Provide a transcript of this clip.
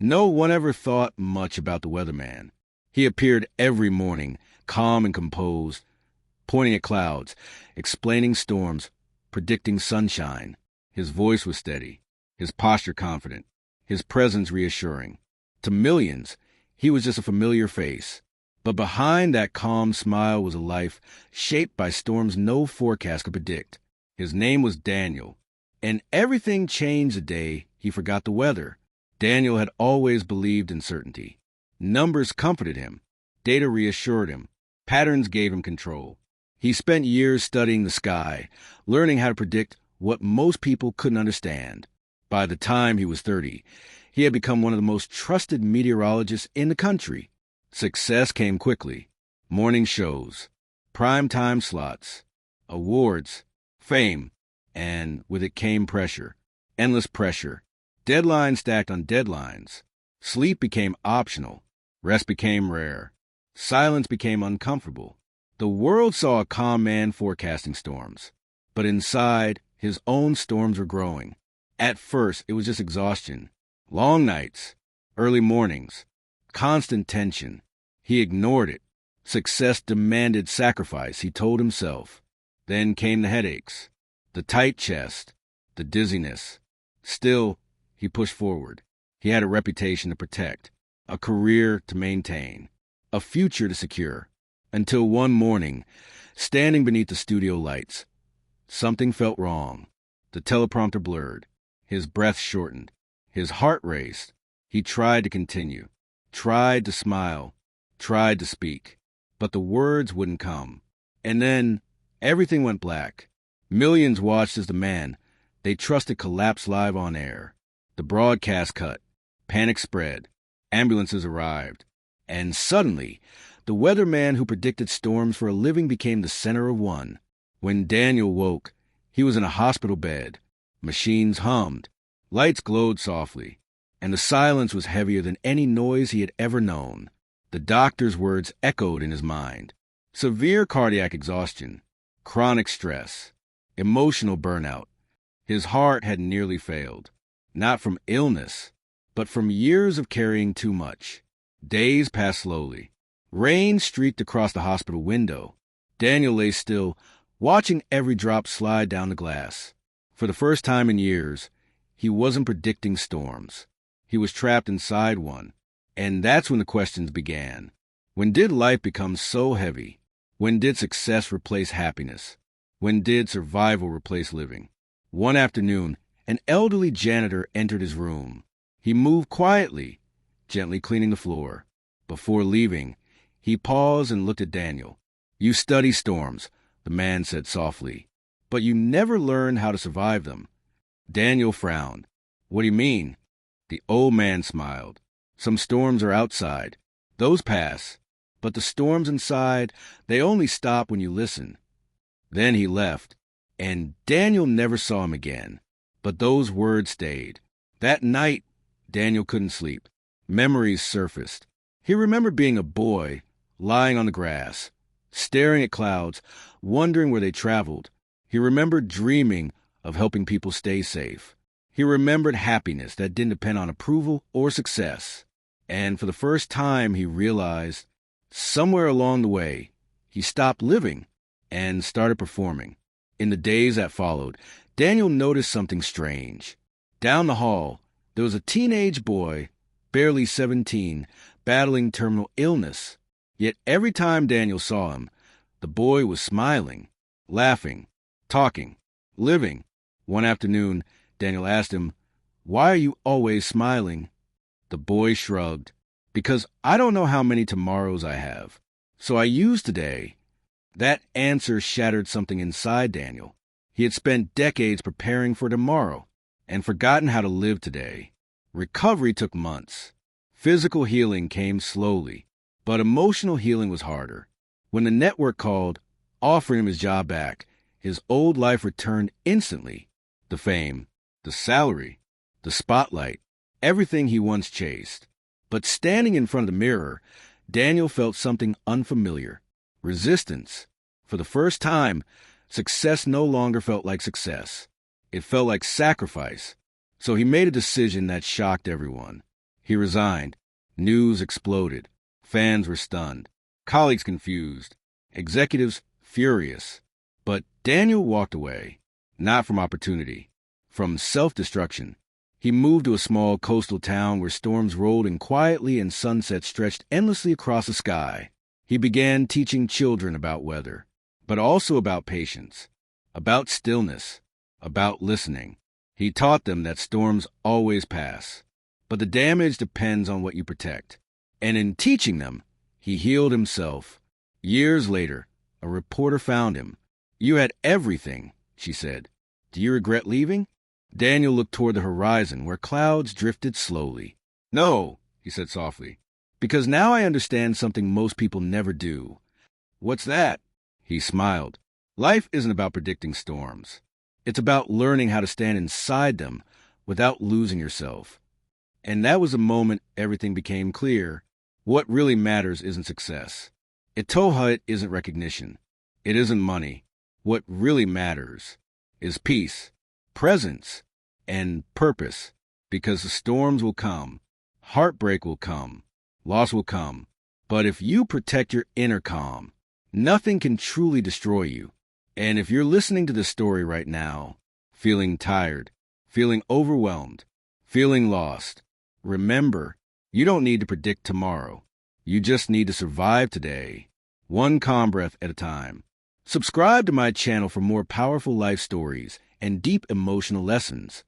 No one ever thought much about the weatherman. He appeared every morning, calm and composed, pointing at clouds, explaining storms, predicting sunshine. His voice was steady, his posture confident, his presence reassuring. To millions, he was just a familiar face. But behind that calm smile was a life shaped by storms no forecast could predict. His name was Daniel, and everything changed the day he forgot the weather. Daniel had always believed in certainty. Numbers comforted him. Data reassured him. Patterns gave him control. He spent years studying the sky, learning how to predict what most people couldn't understand. By the time he was 30, he had become one of the most trusted meteorologists in the country. Success came quickly. Morning shows, prime-time slots, awards, fame, and with it came pressure, endless pressure. Deadlines stacked on deadlines. Sleep became optional. Rest became rare. Silence became uncomfortable. The world saw a calm man forecasting storms, but inside, his own storms were growing. At first, it was just exhaustion. Long nights, early mornings, constant tension. He ignored it. Success demanded sacrifice, he told himself. Then came the headaches, the tight chest, the dizziness. Still, he pushed forward. He had a reputation to protect, a career to maintain, a future to secure. Until one morning, standing beneath the studio lights, something felt wrong. The teleprompter blurred. His breath shortened. His heart raced. He tried to continue, tried to smile, tried to speak, but the words wouldn't come. And then everything went black. Millions watched as the man they trusted collapsed live on air. The broadcast cut. Panic spread. Ambulances arrived. And suddenly, the weatherman who predicted storms for a living became the center of one. When Daniel woke, he was in a hospital bed. Machines hummed. Lights glowed softly. And the silence was heavier than any noise he had ever known. The doctor's words echoed in his mind. Severe cardiac exhaustion, chronic stress, emotional burnout. His heart had nearly failed, not from illness, but from years of carrying too much. Days passed slowly. Rain streaked across the hospital window. Daniel lay still, watching every drop slide down the glass. For the first time in years, he wasn't predicting storms. He was trapped inside one. And that's when the questions began. When did life become so heavy? When did success replace happiness? When did survival replace living? One afternoon, an elderly janitor entered his room. He moved quietly, gently cleaning the floor. Before leaving, he paused and looked at Daniel. "You study storms," the man said softly, "but you never learn how to survive them." Daniel frowned. "What do you mean?" The old man smiled. "Some storms are outside. Those pass. But the storms inside, they only stop when you listen." Then he left, and Daniel never saw him again. But those words stayed. That night, Daniel couldn't sleep. Memories surfaced. He remembered being a boy, lying on the grass, staring at clouds, wondering where they traveled. He remembered dreaming of helping people stay safe. He remembered happiness that didn't depend on approval or success. And for the first time, he realized, somewhere along the way, he stopped living and started performing. In the days that followed, Daniel noticed something strange. Down the hall, there was a teenage boy, barely 17, battling terminal illness. Yet every time Daniel saw him, the boy was smiling, laughing, talking, living. One afternoon, Daniel asked him, "Why are you always smiling?" The boy shrugged. "Because I don't know how many tomorrows I have. So I use today." That answer shattered something inside Daniel. He had spent decades preparing for tomorrow and forgotten how to live today. Recovery took months. Physical healing came slowly, but emotional healing was harder. When the network called, offering him his job back, his old life returned instantly. The fame, the salary, the spotlight, everything he once chased. But standing in front of the mirror, Daniel felt something unfamiliar. Resistance. For the first time, success no longer felt like success. It felt like sacrifice. So he made a decision that shocked everyone. He resigned. News exploded. Fans were stunned. Colleagues confused. Executives furious. But Daniel walked away, not from opportunity, from self-destruction. He moved to a small coastal town where storms rolled in quietly and sunsets stretched endlessly across the sky. He began teaching children about weather, but also about patience, about stillness, about listening. He taught them that storms always pass, but the damage depends on what you protect. And in teaching them, he healed himself. Years later, a reporter found him. "You had everything," she said. "Do you regret leaving?" Daniel looked toward the horizon where clouds drifted slowly. "No," he said softly, "because now I understand something most people never do." "What's that?" He smiled. "Life isn't about predicting storms. It's about learning how to stand inside them without losing yourself." And that was the moment everything became clear. What really matters isn't success. It isn't recognition. It isn't money. What really matters is peace, presence, and purpose, because the storms will come, heartbreak will come, loss will come. But if you protect your inner calm, nothing can truly destroy you. And if you're listening to this story right now, feeling tired, feeling overwhelmed, feeling lost, remember, you don't need to predict tomorrow. You just need to survive today, one calm breath at a time. Subscribe to my channel for more powerful life stories and deep emotional lessons.